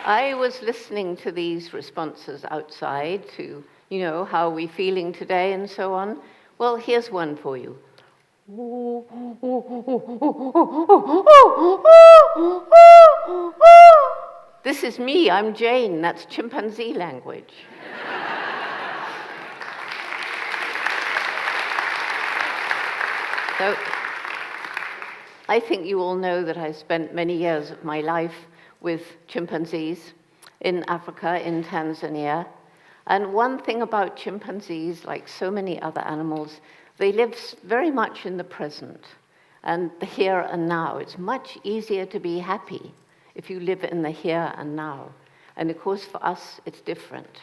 I was listening to these responses outside to, how are we feeling today and so on. Well, here's one for you. This is me, I'm Jane, that's chimpanzee language. So, I think you all know that I spent many years of my life with chimpanzees in Africa, in Tanzania. And one thing about chimpanzees, like so many other animals, they live very much in the present and the here and now. It's much easier to be happy if you live in the here and now. And of course, for us, it's different.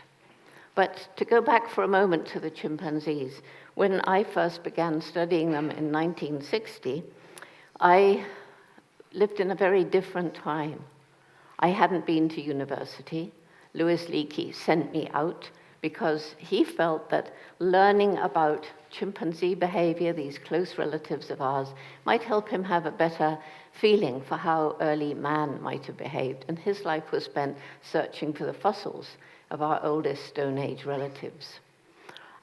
But to go back for a moment to the chimpanzees, when I first began studying them in 1960, I lived in a very different time. I hadn't been to university. Louis Leakey sent me out because he felt that learning about chimpanzee behavior, these close relatives of ours, might help him have a better feeling for how early man might have behaved. And his life was spent searching for the fossils of our oldest Stone Age relatives.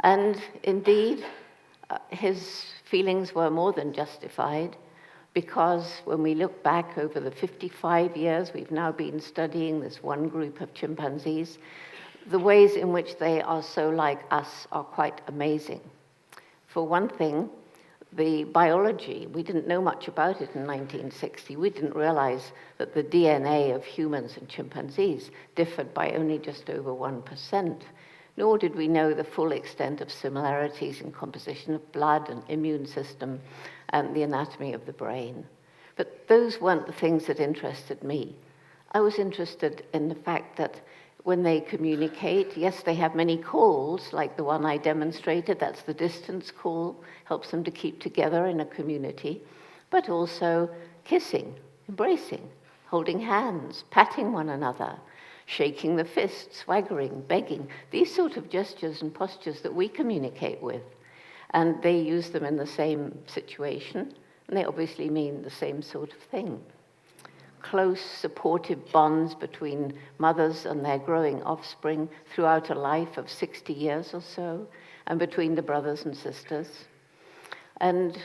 And indeed, his feelings were more than justified, because when we look back over the 55 years we've now been studying this one group of chimpanzees, the ways in which they are so like us are quite amazing. For one thing, the biology, we didn't know much about it in 1960. We didn't realize that the DNA of humans and chimpanzees differed by only just over 1%. Nor did we know the full extent of similarities in composition of blood and immune system and the anatomy of the brain. But those weren't the things that interested me. I was interested in the fact that when they communicate, yes, they have many calls, like the one I demonstrated, that's the distance call, helps them to keep together in a community, but also kissing, embracing, holding hands, patting one another, shaking the fist, swaggering, begging, these sort of gestures and postures that we communicate with. And they use them in the same situation, and they obviously mean the same sort of thing. Close, supportive bonds between mothers and their growing offspring throughout a life of 60 years or so, and between the brothers and sisters. And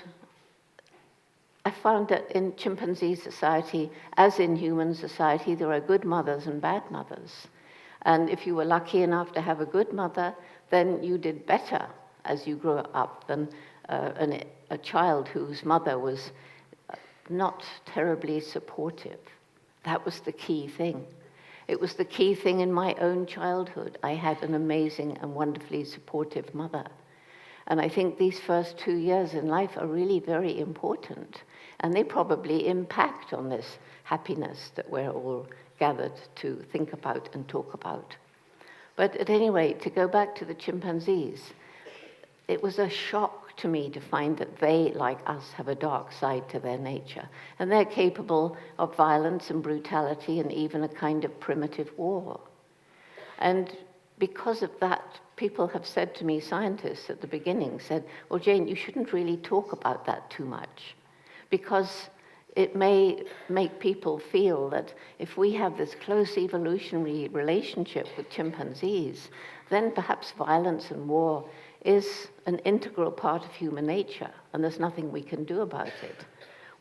I found that in chimpanzee society, as in human society, there are good mothers and bad mothers. And if you were lucky enough to have a good mother, then you did better as you grew up than a child whose mother was not terribly supportive. That was the key thing. It was the key thing in my own childhood. I had an amazing and wonderfully supportive mother. And I think these first 2 years in life are really very important. And they probably impact on this happiness that we're all gathered to think about and talk about. But at any rate, to go back to the chimpanzees, it was a shock to me to find that they, like us, have a dark side to their nature. And they're capable of violence and brutality and even a kind of primitive war. And because of that, people have said to me, scientists at the beginning said, well, Jane, you shouldn't really talk about that too much, because it may make people feel that if we have this close evolutionary relationship with chimpanzees, then perhaps violence and war is an integral part of human nature, and there's nothing we can do about it.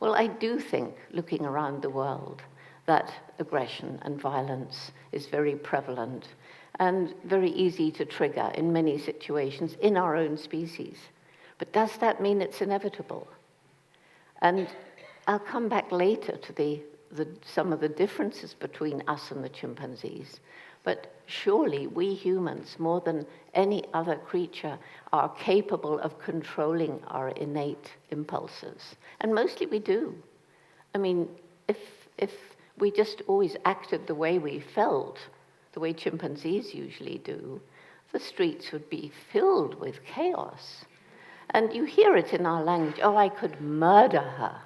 Well, I do think, looking around the world, that aggression and violence is very prevalent and very easy to trigger in many situations in our own species. But does that mean it's inevitable? And I'll come back later to some of the differences between us and the chimpanzees. But surely we humans, more than any other creature, are capable of controlling our innate impulses. And mostly we do. I mean, if we just always acted the way we felt, the way chimpanzees usually do, the streets would be filled with chaos. And you hear it in our language, oh, I could murder her.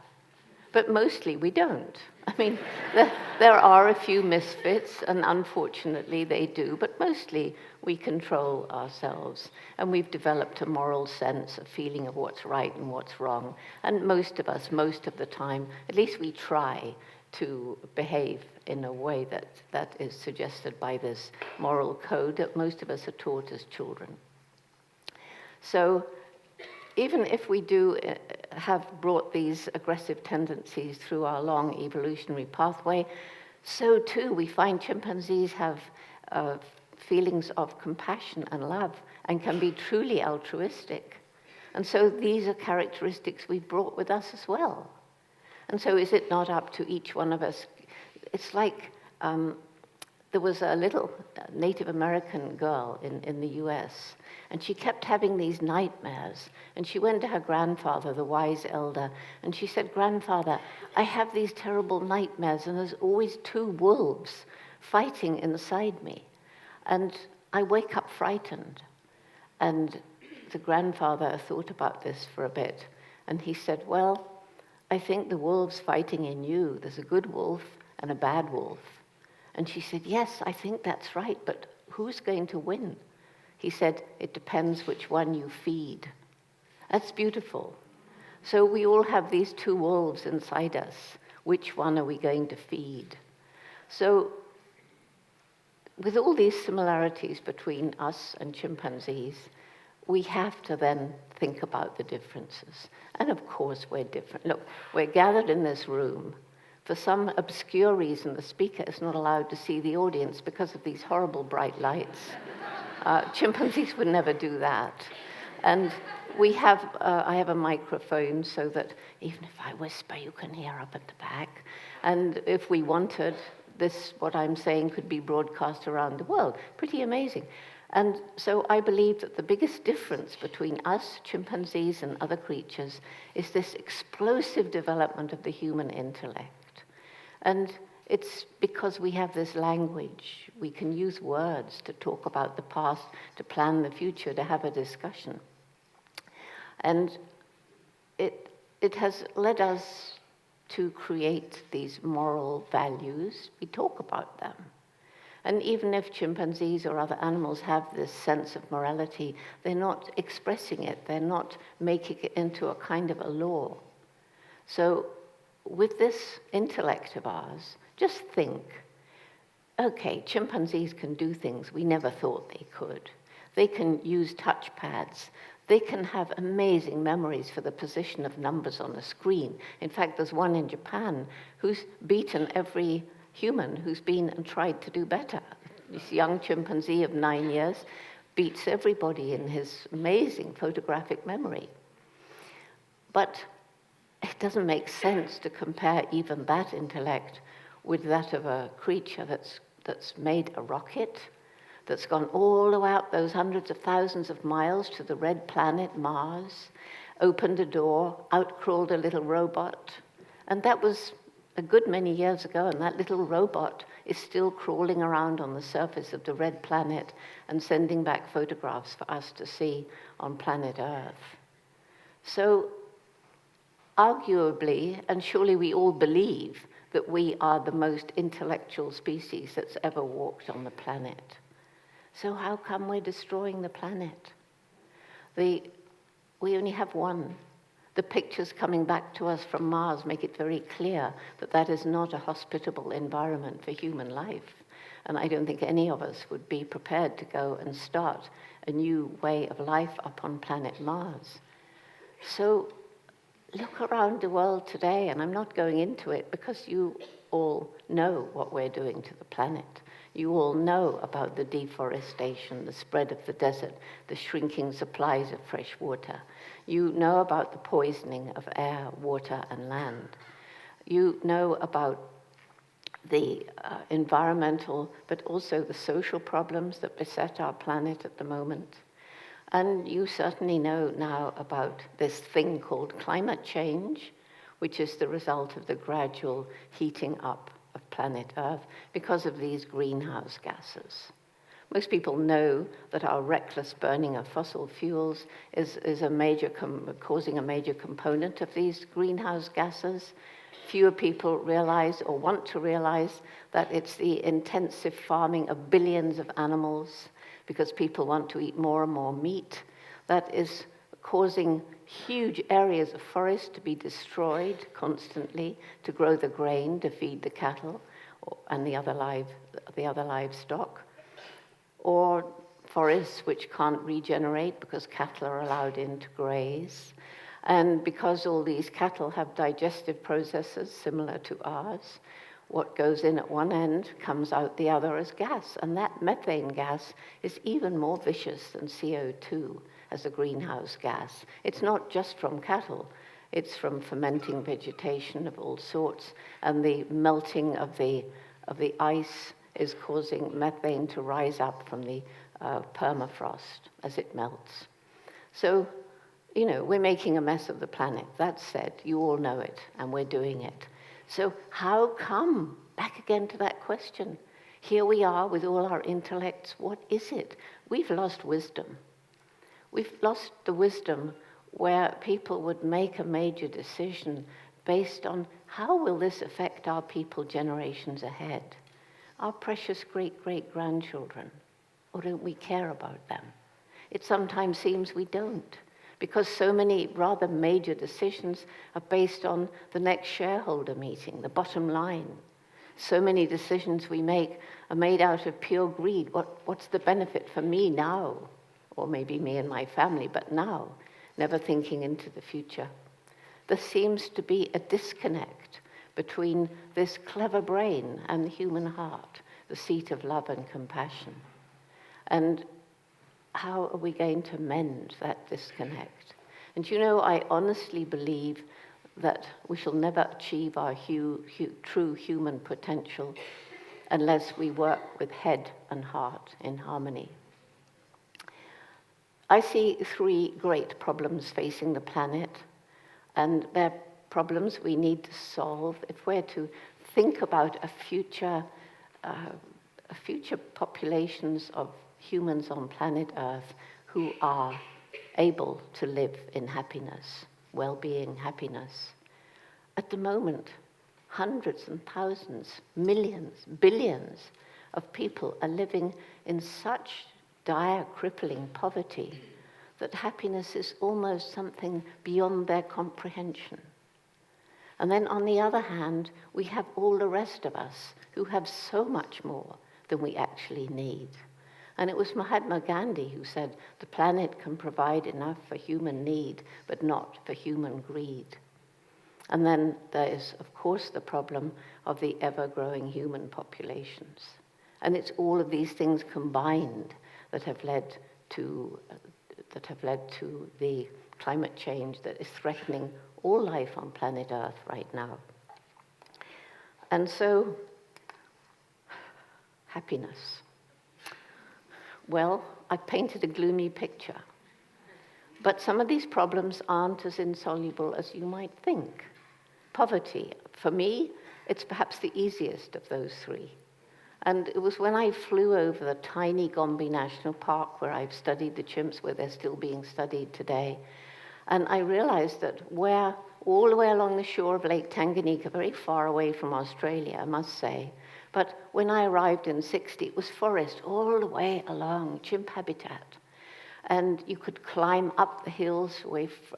But mostly we don't. I mean, there are a few misfits, and unfortunately they do, but mostly we control ourselves. And we've developed a moral sense, a feeling of what's right and what's wrong. And most of us, most of the time, at least we try, to behave in a way that is suggested by this moral code that most of us are taught as children. So even if we do have brought these aggressive tendencies through our long evolutionary pathway, so too we find chimpanzees have feelings of compassion and love and can be truly altruistic. And so these are characteristics we've brought with us as well. And so is it not up to each one of us? It's like there was a little Native American girl in the US, and she kept having these nightmares. And she went to her grandfather, the wise elder, and she said, "Grandfather, I have these terrible nightmares, and there's always two wolves fighting inside me. And I wake up frightened." And the grandfather thought about this for a bit, and he said, "Well, I think the wolf's fighting in you. There's a good wolf and a bad wolf." And she said, "Yes, I think that's right, but who's going to win?" He said, "It depends which one you feed." That's beautiful. So we all have these two wolves inside us. Which one are we going to feed? So with all these similarities between us and chimpanzees, we have to then think about the differences. And of course, we're different. Look, we're gathered in this room. For some obscure reason, the speaker is not allowed to see the audience because of these horrible bright lights. Chimpanzees would never do that. And we have, I have a microphone so that even if I whisper, you can hear up at the back. And if we wanted, this, what I'm saying, could be broadcast around the world. Pretty amazing. And so I believe that the biggest difference between us, chimpanzees, and other creatures is this explosive development of the human intellect. And it's because we have this language. We can use words to talk about the past, to plan the future, to have a discussion. And it has led us to create these moral values. We talk about them. And even if chimpanzees or other animals have this sense of morality, they're not expressing it. They're not making it into a kind of a law. So with this intellect of ours, just think, okay, chimpanzees can do things we never thought they could. They can use touchpads. They can have amazing memories for the position of numbers on a screen. In fact, there's one in Japan who's beaten every human who's been and tried to do better. This young chimpanzee of 9 years beats everybody in his amazing photographic memory. But it doesn't make sense to compare even that intellect with that of a creature that's made a rocket, that's gone all the way out those hundreds of thousands of miles to the red planet Mars, opened a door, out-crawled a little robot, and that was a good many years ago, and that little robot is still crawling around on the surface of the red planet and sending back photographs for us to see on planet Earth. So, arguably, and surely we all believe, that we are the most intellectual species that's ever walked on the planet. So how come we're destroying the planet? We only have one. The pictures coming back to us from Mars make it very clear that that is not a hospitable environment for human life. And I don't think any of us would be prepared to go and start a new way of life up on planet Mars. So look around the world today, and I'm not going into it because you all know what we're doing to the planet. You all know about the deforestation, the spread of the desert, the shrinking supplies of fresh water. You know about the poisoning of air, water, and land. You know about the environmental, but also the social problems that beset our planet at the moment. And you certainly know now about this thing called climate change, which is the result of the gradual heating up of planet Earth because of these greenhouse gases. Most people know that our reckless burning of fossil fuels is causing a major component of these greenhouse gases. Fewer people realize or want to realize that it's the intensive farming of billions of animals because people want to eat more and more meat that is causing huge areas of forest to be destroyed constantly to grow the grain to feed the cattle and the other livestock, or forests which can't regenerate because cattle are allowed in to graze. And because all these cattle have digestive processes similar to ours, what goes in at one end comes out the other as gas. And that methane gas is even more vicious than CO2 as a greenhouse gas. It's not just from cattle. It's from fermenting vegetation of all sorts. And the melting of the ice is causing methane to rise up from the permafrost as it melts. So, we're making a mess of the planet. That said, you all know it, and we're doing it. So how come? Back again to that question. Here we are with all our intellects. What is it? We've lost wisdom. We've lost the wisdom where people would make a major decision based on how will this affect our people generations ahead, our precious great-great-grandchildren, or don't we care about them? It sometimes seems we don't, because so many rather major decisions are based on the next shareholder meeting, the bottom line. So many decisions we make are made out of pure greed. What's the benefit for me now? Or maybe me and my family, but now, never thinking into the future. There seems to be a disconnect between this clever brain and the human heart, the seat of love and compassion. And how are we going to mend that disconnect? And I honestly believe that we shall never achieve our true human potential unless we work with head and heart in harmony. I see three great problems facing the planet, and they're problems we need to solve if we're to think about a future populations of humans on planet Earth who are able to live in happiness, well-being, happiness. At the moment, hundreds and thousands, millions, billions of people are living in such dire, crippling poverty that happiness is almost something beyond their comprehension. And then on the other hand, we have all the rest of us who have so much more than we actually need. And it was Mahatma Gandhi who said, the planet can provide enough for human need, but not for human greed. And then there is, of course, the problem of the ever-growing human populations. And it's all of these things combined that have led to the climate change that is threatening all life on planet Earth right now. And so, happiness. Well, I painted a gloomy picture. But some of these problems aren't as insoluble as you might think. Poverty, for me, it's perhaps the easiest of those three. And it was when I flew over the tiny Gombe National Park, where I've studied the chimps, where they're still being studied today, and I realized that all the way along the shore of Lake Tanganyika, very far away from Australia, I must say, but when I arrived in '60, it was forest all the way along, chimp habitat. And you could climb up the hills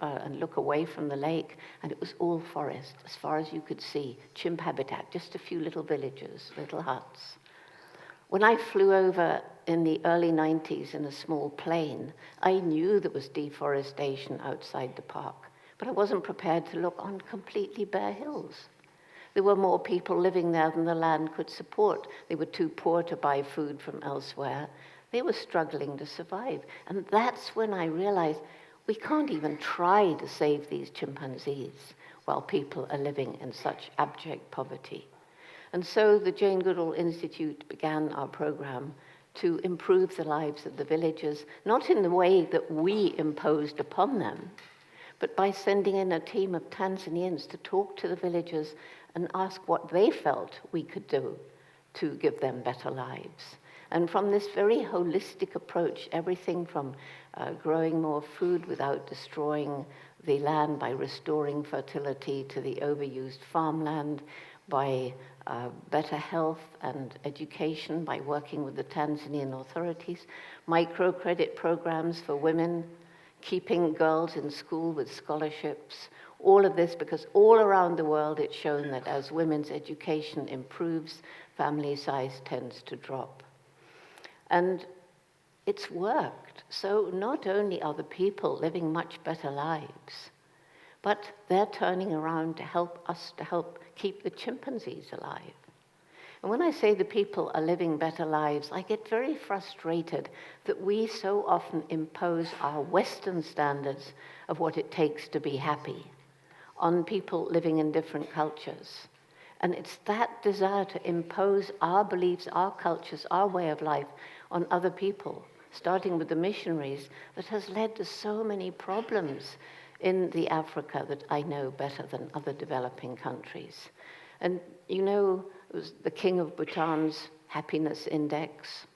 and look away from the lake, and it was all forest, as far as you could see, chimp habitat, just a few little villages, little huts. When I flew over in the early 90s in a small plane, I knew there was deforestation outside the park, but I wasn't prepared to look on completely bare hills. There were more people living there than the land could support. They were too poor to buy food from elsewhere. They were struggling to survive. And that's when I realized we can't even try to save these chimpanzees while people are living in such abject poverty. And so the Jane Goodall Institute began our program to improve the lives of the villagers, not in the way that we imposed upon them, but by sending in a team of Tanzanians to talk to the villagers and ask what they felt we could do to give them better lives. And from this very holistic approach, everything from growing more food without destroying the land by restoring fertility to the overused farmland, by better health and education, by working with the Tanzanian authorities, microcredit programs for women, keeping girls in school with scholarships, all of this because all around the world it's shown that as women's education improves, family size tends to drop. And it's worked. So not only are the people living much better lives, but they're turning around to help us to help keep the chimpanzees alive. And when I say the people are living better lives, I get very frustrated that we so often impose our Western standards of what it takes to be happy on people living in different cultures. And it's that desire to impose our beliefs, our cultures, our way of life on other people, starting with the missionaries, that has led to so many problems in the Africa that I know better than other developing countries. And you know, it was the king of Bhutan's happiness index.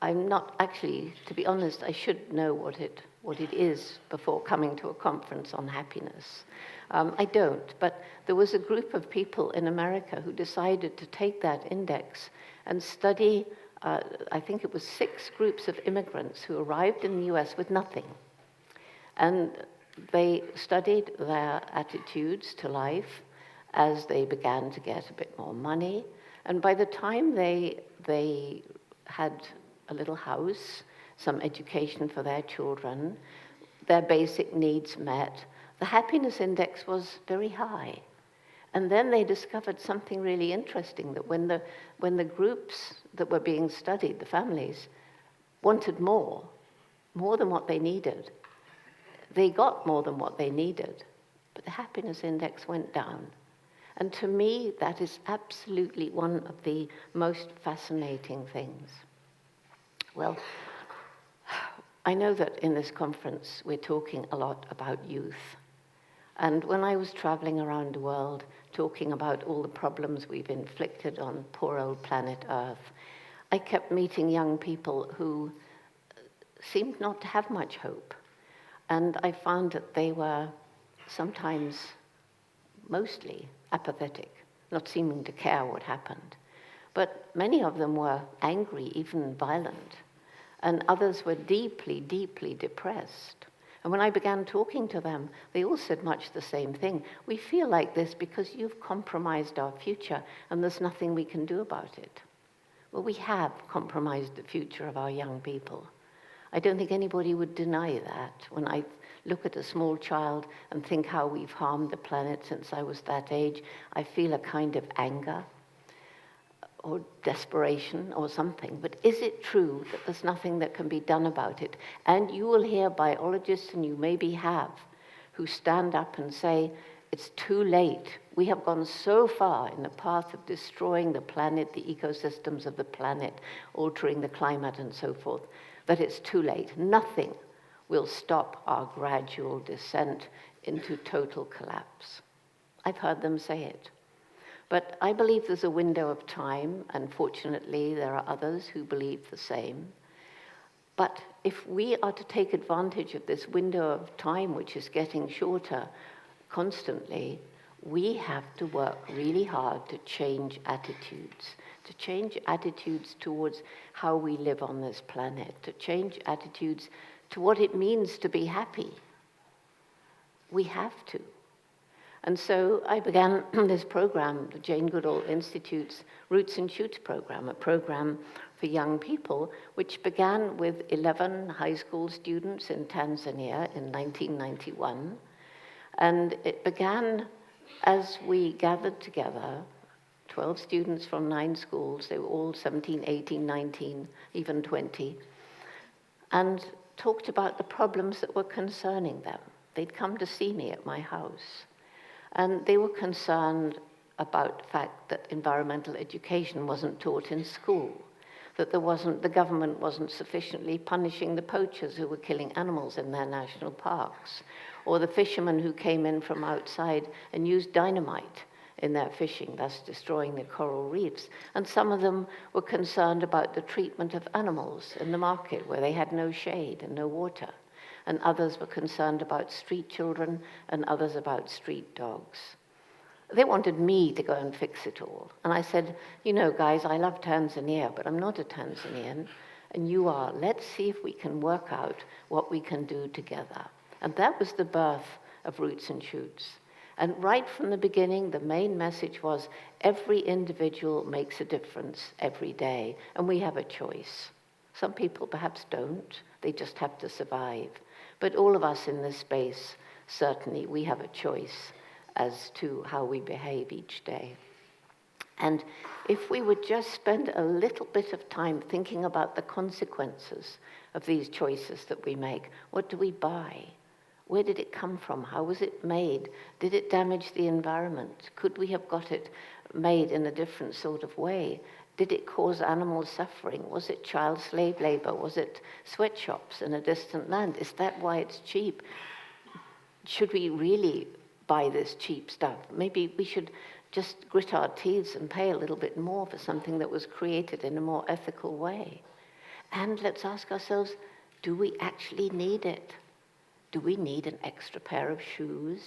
I'm not actually, to be honest, I should know what it is before coming to a conference on happiness. I don't, but there was a group of people in America who decided to take that index and study, I think it was 6 groups of immigrants who arrived in the US with nothing. And they studied their attitudes to life as they began to get a bit more money. And by the time they had a little house, some education for their children, their basic needs met, the happiness index was very high. And then they discovered something really interesting, that when the groups that were being studied, the families, wanted more than what they needed, they got more than what they needed, but the happiness index went down. And to me, that is absolutely one of the most fascinating things. Well, I know that in this conference, we're talking a lot about youth. And when I was traveling around the world, talking about all the problems we've inflicted on poor old planet Earth, I kept meeting young people who seemed not to have much hope. And I found that they were sometimes, mostly, apathetic, not seeming to care what happened. But many of them were angry, even violent. And others were deeply, deeply depressed. And when I began talking to them, they all said much the same thing. We feel like this because you've compromised our future, and there's nothing we can do about it. Well, we have compromised the future of our young people. I don't think anybody would deny that. When I look at a small child and think how we've harmed the planet since I was that age, I feel a kind of anger or desperation or something. But is it true that there's nothing that can be done about it? And you will hear biologists, and you maybe have, who stand up and say, it's too late. We have gone so far in the path of destroying the planet, the ecosystems of the planet, altering the climate and so forth, that it's too late. Nothing will stop our gradual descent into total collapse. I've heard them say it. But I believe there's a window of time, and fortunately there are others who believe the same. But if we are to take advantage of this window of time, which is getting shorter constantly, we have to work really hard to change attitudes towards how we live on this planet, to change attitudes to what it means to be happy. We have to. And so I began this program, the Jane Goodall Institute's Roots and Shoots program, a program for young people, which began with 11 high school students in Tanzania in 1991. And it began as we gathered together, 12 students from 9 schools, they were all 17, 18, 19, even 20, and talked about the problems that were concerning them. They'd come to see me at my house. And they were concerned about the fact that environmental education wasn't taught in school, that the government wasn't sufficiently punishing the poachers who were killing animals in their national parks, or the fishermen who came in from outside and used dynamite in their fishing, thus destroying the coral reefs. And some of them were concerned about the treatment of animals in the market where they had no shade and no water. And others were concerned about street children, and others about street dogs. They wanted me to go and fix it all. And I said, you know, guys, I love Tanzania, but I'm not a Tanzanian. and you are. Let's see if we can work out what we can do together. And that was the birth of Roots and Shoots. And right from the beginning, the main message was every individual makes a difference every day, and we have a choice. Some people perhaps don't, they just have to survive. But all of us in this space, certainly, we have a choice as to how we behave each day. And if we would just spend a little bit of time thinking about the consequences of these choices that we make, what do we buy? Where did it come from? How was it made? Did it damage the environment? Could we have got it made in a different sort of way? Did it cause animal suffering? Was it child slave labor? Was it sweatshops in a distant land? Is that why it's cheap? Should we really buy this cheap stuff? Maybe we should just grit our teeth and pay a little bit more for something that was created in a more ethical way. And let's ask ourselves, do we actually need it? Do we need an extra pair of shoes?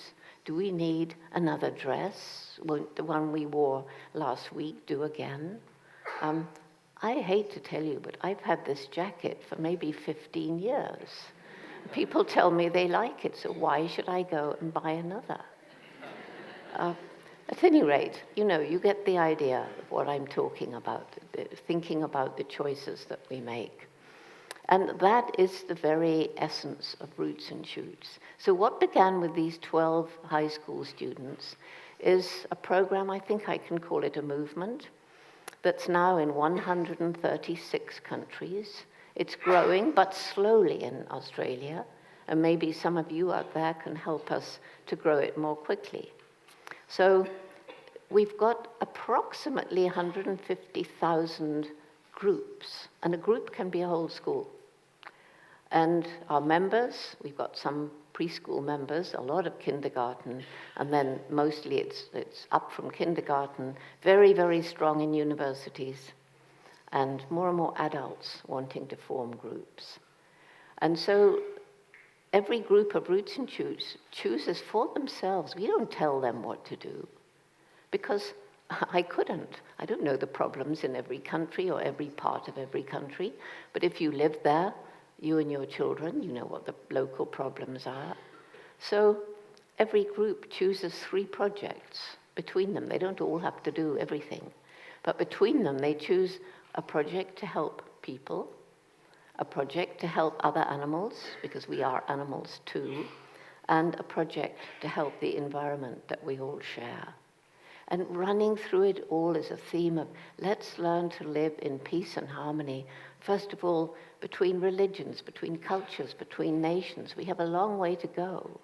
Do we need another dress? Won't the one we wore last week do again? I hate to tell you, but I've had this jacket for maybe 15 years. People tell me they like it, so why should I go and buy another? At any rate, you get the idea of what I'm talking about, thinking about the choices that we make. And that is the very essence of Roots and Shoots. So what began with these 12 high school students is a program, I think I can call it a movement, that's now in 136 countries. It's growing, but slowly in Australia, and maybe some of you out there can help us to grow it more quickly. So we've got approximately 150,000 groups, and a group can be a whole school. And our members, we've got some preschool members, a lot of kindergarten, and then mostly it's up from kindergarten, very, very strong in universities, and more adults wanting to form groups. And so every group of Roots and Shoots chooses for themselves. We don't tell them what to do, because I couldn't. I don't know the problems in every country or every part of every country, but if you live there, you and your children, you know what the local problems are. So every group chooses 3 projects between them. They don't all have to do everything, but between them they choose a project to help people, a project to help other animals, because we are animals too, and a project to help the environment that we all share. And running through it all is a theme of let's learn to live in peace and harmony, first of all, between religions, between cultures, between nations. We have a long way to go,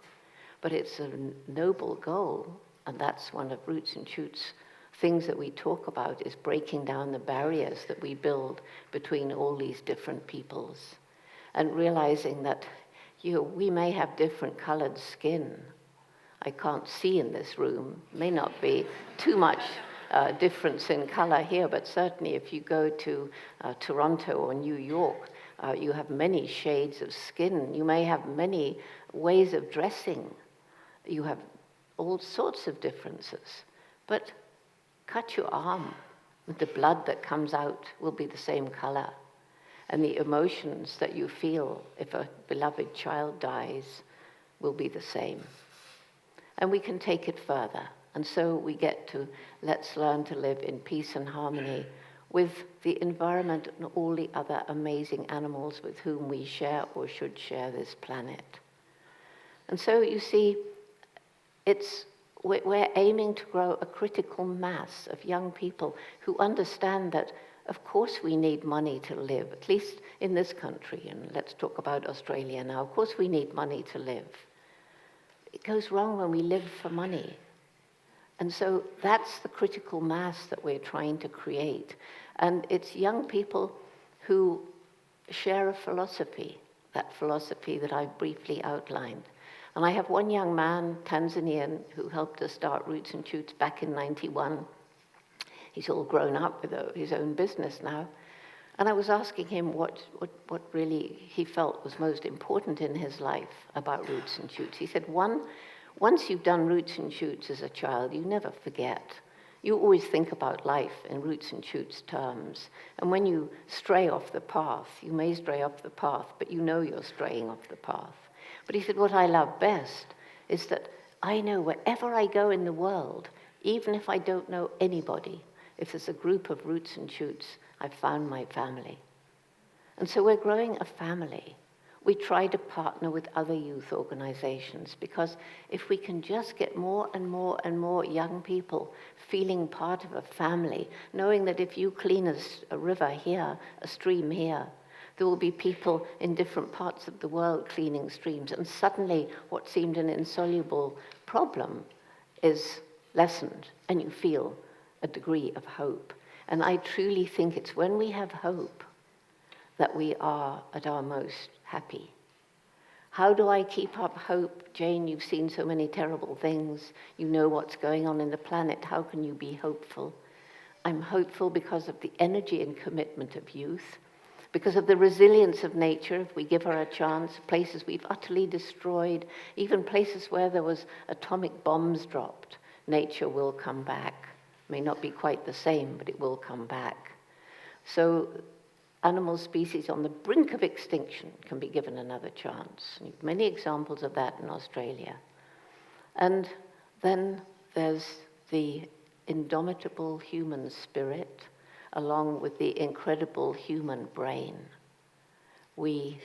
but it's a noble goal, and that's one of Roots and Shoots' things that we talk about, is breaking down the barriers that we build between all these different peoples, and realizing that we may have different colored skin. I can't see in this room. May not be too much difference in color here, but certainly if you go to Toronto or New York, you have many shades of skin. You may have many ways of dressing. You have all sorts of differences. But cut your arm, the blood that comes out will be the same color. And the emotions that you feel if a beloved child dies will be the same. And we can take it further. And so we get to let's learn to live in peace and harmony with the environment and all the other amazing animals with whom we share or should share this planet. And so you see, we're aiming to grow a critical mass of young people who understand that, of course, we need money to live, at least in this country. And let's talk about Australia now. Of course, we need money to live. It goes wrong when we live for money. And so that's the critical mass that we're trying to create. And it's young people who share a philosophy, that philosophy that I've briefly outlined. And I have one young man, Tanzanian, who helped us start Roots and Shoots back in '91. He's all grown up with his own business now. And I was asking him what really he felt was most important in his life about Roots and Shoots. He said, once you've done Roots and Shoots as a child, you never forget. You always think about life in roots and shoots terms. And when you stray off the path, you may stray off the path, but you know you're straying off the path. But he said, what I love best is that I know wherever I go in the world, even if I don't know anybody, if there's a group of roots and shoots, I've found my family. And so we're growing a family. We try to partner with other youth organizations because if we can just get more and more and more young people feeling part of a family, knowing that if you clean a river here, a stream here, there will be people in different parts of the world cleaning streams, and suddenly what seemed an insoluble problem is lessened, and you feel a degree of hope. And I truly think it's when we have hope that we are at our most happy. How do I keep up hope? Jane, you've seen so many terrible things. You know what's going on in the planet. How can you be hopeful? I'm hopeful because of the energy and commitment of youth, because of the resilience of nature, if we give her a chance, places we've utterly destroyed, even places where there was atomic bombs dropped, nature will come back. May not be quite the same, but it will come back. So animal species on the brink of extinction can be given another chance. Many examples of that in Australia. And then there's the indomitable human spirit, along with the incredible human brain. We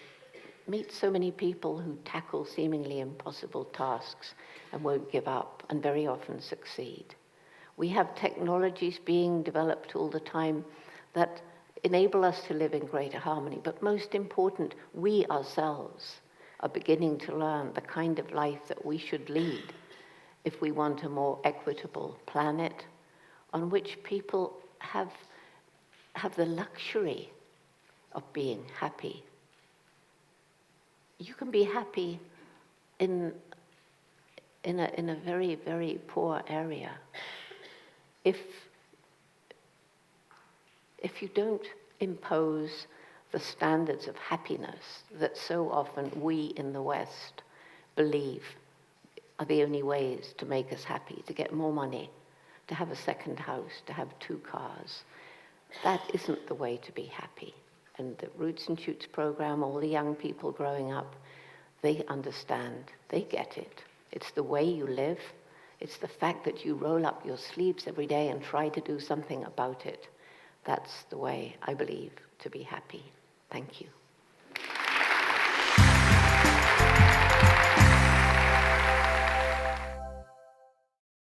meet so many people who tackle seemingly impossible tasks and won't give up, and very often succeed. We have technologies being developed all the time that enable us to live in greater harmony. But most important, we ourselves are beginning to learn the kind of life that we should lead if we want a more equitable planet on which people have the luxury of being happy. You can be happy in a very, very poor area if you don't impose the standards of happiness that so often we in the West believe are the only ways to make us happy, to get more money, to have a second house, to have 2 cars. That isn't the way to be happy. And the Roots and Shoots program, all the young people growing up, they understand, they get it. It's the way you live. It's the fact that you roll up your sleeves every day and try to do something about it. That's the way, I believe, to be happy. Thank you.